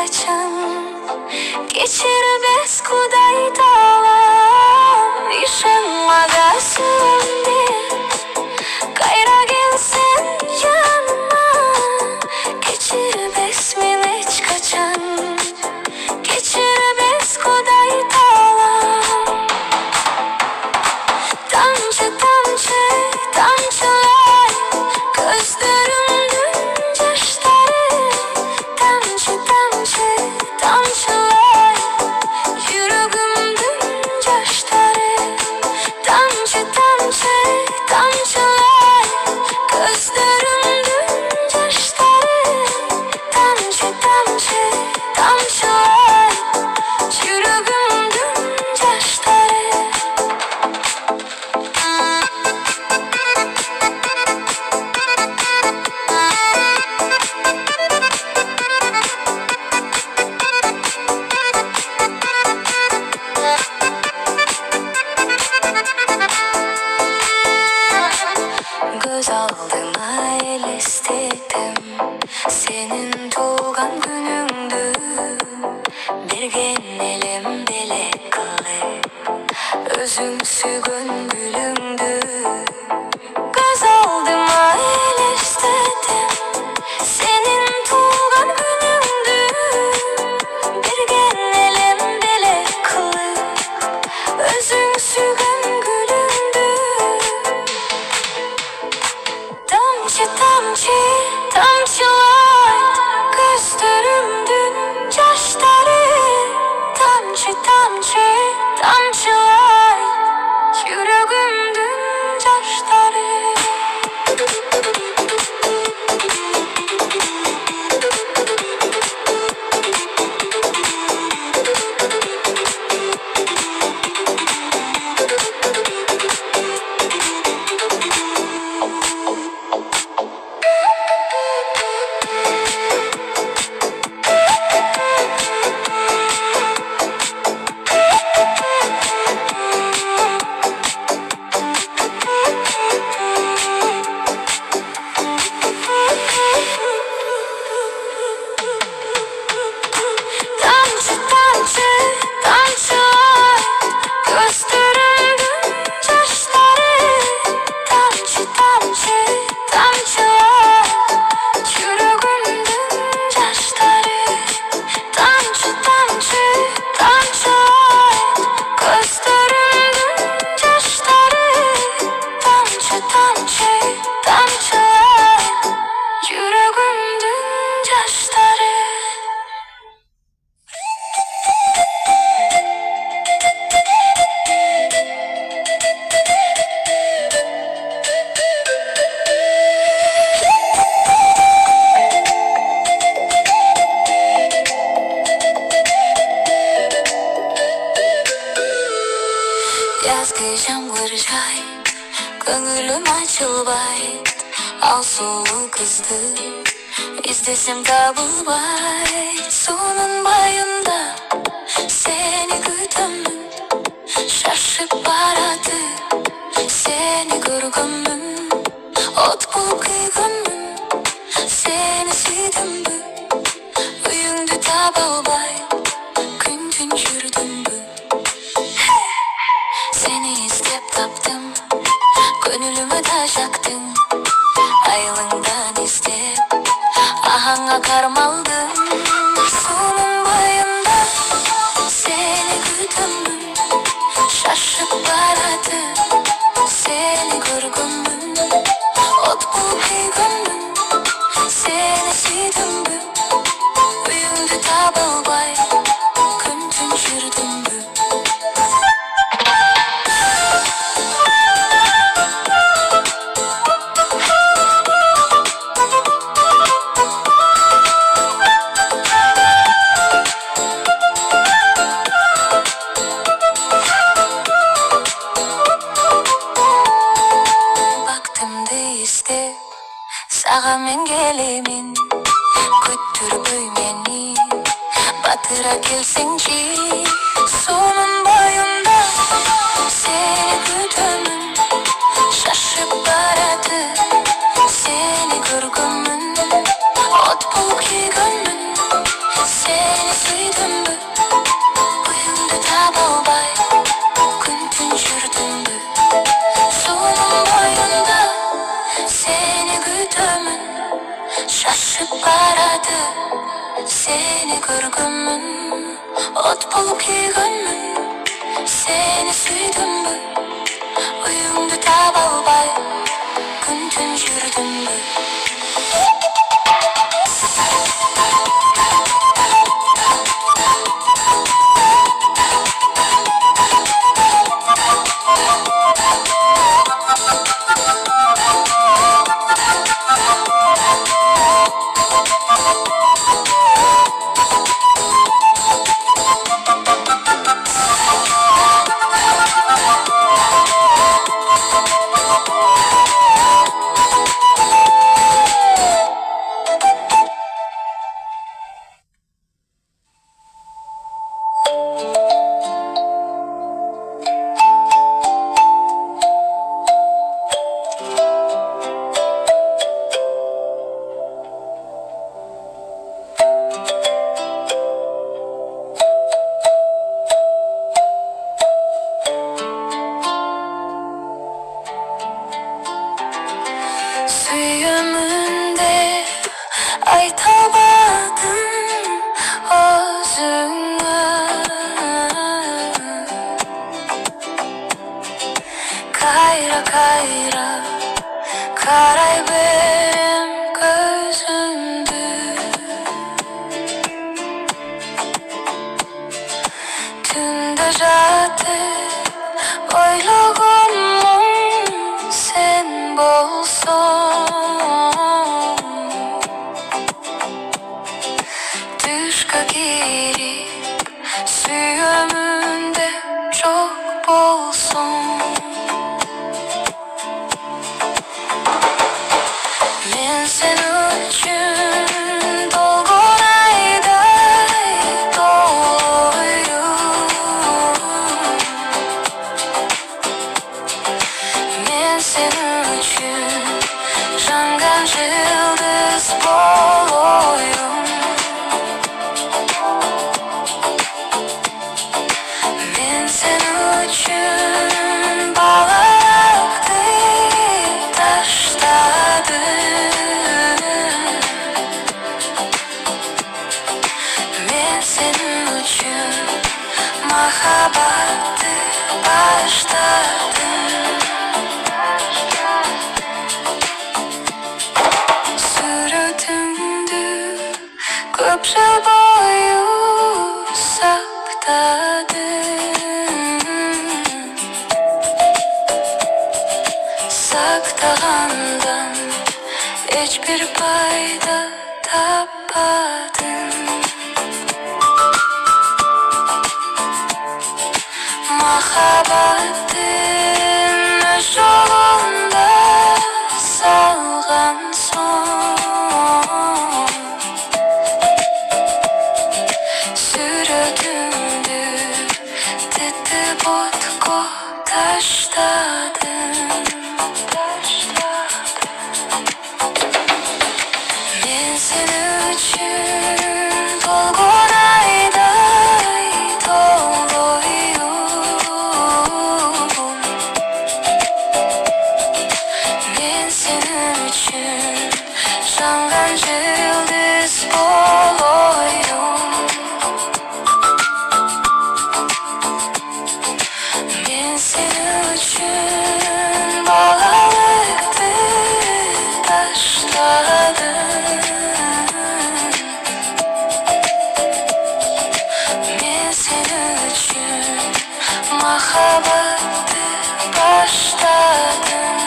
kaçan. Geçirmez kuday dağlar, yaşanmaga söndü. Kayra gelsen yanıma, geçirmez min hiç kaçan. Geçirmez kuday dağlar. Tamçı tamçı tamçılar gözlerimden yaşları. Tamçı tamçı tamçılar yüreğimden yaşları. Tamçı tamçı tamçılar gözlerimden yaşları. Tamçı tamçı tamçılar yüreğimden yaşları. Göz aldığıma el istedim, senin doğan günündü. Bergen elim belek kılıp, özüm sügün gülündü. Göz aldığıma el istedim, senin doğan günündü. Bergen elim belek kılıp, özüm sügün gülündü. Tamçı tamçı tamçılar gözlerimden yaşları. Tamçı tamçı tamçılar yüreğimden yaşları. Tamçı tamçı tamçılar gözlerimden yaşları. Tamçı tamçı tamçılar yüreğimden yaşları. Tamçı tamçı tamçılar gözlerimden yaşları. Tamçı tamçı tamçılar yüreğimden yaşları. Yazgı yağmur yağay, gönlüm açılbay. Al sulu kızdı, izlesem tabılbay. Sonun bayında seni güdümüm, şaşıp baradı. Seni görgümüm, ot bul kıygınım. Seni süydüm bü, uyumdu tabılbay. Gündün yürüdüm bü. Seni istep taptım, gönlüme taş yaktın. Aylığından istep, ahanga karım aldım. Sonun bayında seni güdümüm, şaşıp baradı. Seni görgümüm, ot bul kıygınım. Seni süydüm bü, uyumdu tabılbay. Gündün yürüdüm bü. Baktım deyiste, sağa men gelemin. Götürüp meni, batıra kelsençi. Sonun bayında seni güdümüm, şaşıp baradı. Seni görgümün, ot bul ki gönlüm. Seni Seni көргөнмүн, от болуп күйгөнмүн. Seni сүйдүмбү, үйүңдү таба албай, күн-түн жүрдүмбү. Suyumunde aytamadım özüңө. Kayra kayra karay berem gözüңdü. Түндө жатып ойлогонмун sen болсоң. Düşkө кирип сүйөмүндө жок болсоң. Мен сен үчүн долгон айдай долоюм. Мен сен үчүн жанган жылдыз болоюм. Мен сен үчүн балакты таштадым. Мен сен үчүн махабатты баштадым. Сүрөтүңдү көп жыл бою сактадым. Сактагандан эч бир пайда таппадым. Махабаттын өз жолунда салган соң. Сүрөтүңдү титип отко таштадым. Мен сен үчүн долгон айдай долоюм. Мен сен үчүн жанган жылдыз болоюм. Мен сен үчүн балалыкты таштадым. Мен сен үчүн махабатты баштадым.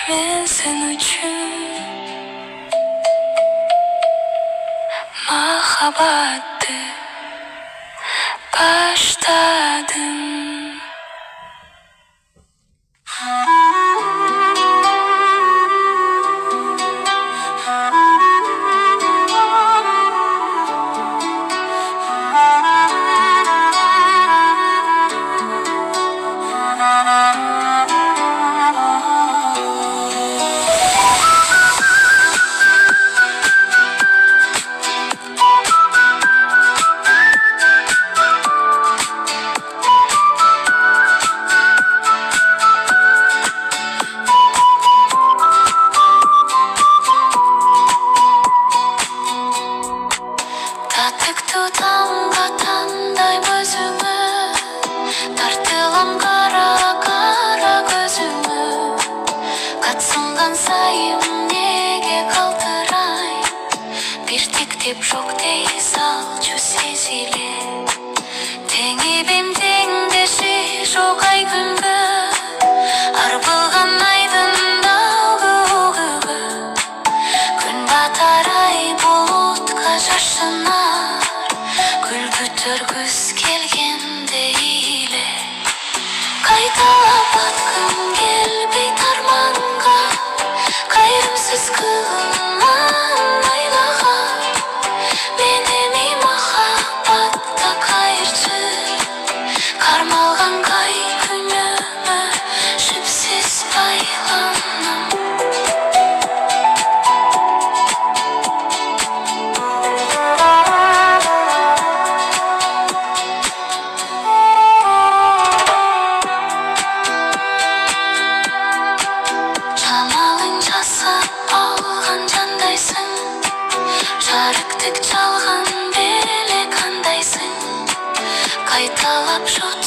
Мен сен үчүн махабатты баштадым. тікту тамға өзіңі тартылам қара көзіңі қатсынған сайым неге қалтырай бір тектеп жоқ дей салчу сезіле теңебем теңдеші жоқ ай күнгі арбылған айдындауғы күн батар ай болутқа жашынар гүл бүтіргүз келгенде иле қайталап атқым келбей тарманға қайырымсыз қылынан айлаған меніме махаббатта қайыршы қармалған қай күнімі жіпсіз байланам шамалың жасап алған жандайсың жарықтық жалған беле қандайсың қайталап жот